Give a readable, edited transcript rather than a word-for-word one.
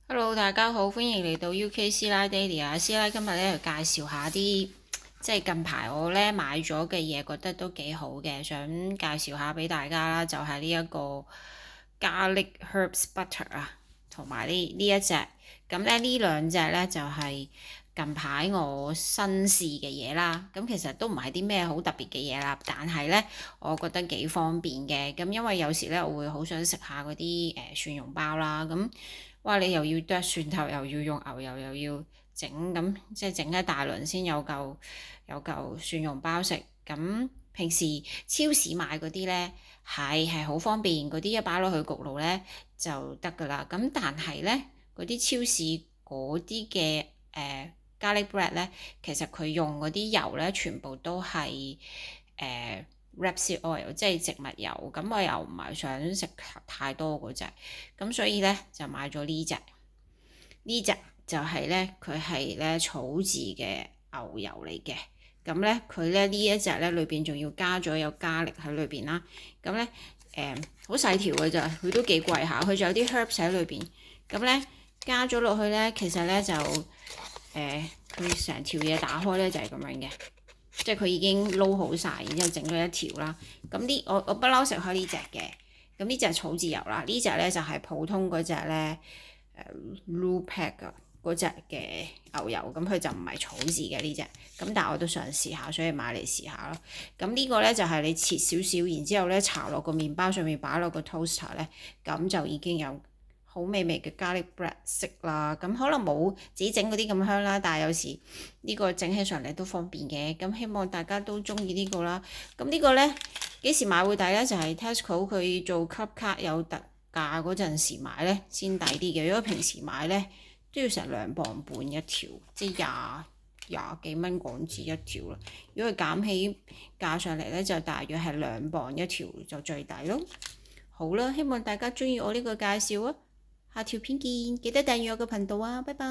Hello，大家好，歡迎嚟到 UK 師奶 Daily 啊！師奶今日咧就介紹下啲近排我咧買咗嘅嘢，覺得都幾好嘅，想介紹下俾大家啦。就係呢一個 Garlic Herbs Butter 啊，同埋呢一隻。咁咧呢兩隻咧就係近排我新試嘅嘢啦。咁其實都唔係啲咩好特別嘅嘢啦，但係咧我覺得幾方便嘅。咁因為有時咧我會好想食下嗰啲蒜蓉包啦，咁。哇！你又要剁蒜頭，又要用牛油，又要整咁，即係整一大輪先有嚿蒜蓉包食。咁平時超市買嗰啲咧係好方便，嗰啲一擺落去焗爐咧就得㗎啦。咁但係咧嗰啲超市嗰啲嘅garlic bread 咧，其實佢用嗰啲油咧全部都係rapeseed oil，即係植物油，咁我又唔係想食太多嗰隻，咁所以咧就買咗呢隻就係咧佢係咧草字嘅牛油嚟嘅，咁咧佢咧呢一隻咧裏邊仲要加咗有加力喺裏邊啦，咁咧好細條嘅咋，佢都幾貴下，佢仲有啲 herbs 喺裏邊，咁咧加咗落去咧，其實咧就佢成條嘢打開咧就係咁樣嘅。即係佢已經撈好晒，然之後整咗一條啦。咁我不嬲食開呢隻嘅。咁呢隻係草字油啦，呢隻咧就係普通嗰隻咧Lupac 嗰隻嘅牛油，咁佢就唔係草字嘅呢隻。咁但係我都想試下，所以買嚟試下咯。咁呢個咧就係你切少少，然之後咧搽落個麵包上面，擺落個 toaster 咧，咁就已經有好美味嘅 garlic bread 食啦。咁可能冇自己整嗰啲咁香啦，但係有時呢個整起上嚟都方便嘅。咁希望大家都中意呢個啦。咁呢個呢，幾時買會抵呢？就係 Tesco 佢做 Club Card 有特價嗰陣時買呢先抵啲嘅。如果平時買呢，都要成2磅半一條，即係廿幾蚊港紙一條啦。如果佢減起價上嚟呢，就大約係2磅一條就最抵咯。好啦，希望大家中意我呢個介紹啊！下條片見，記得訂閱我個頻道啊！拜拜。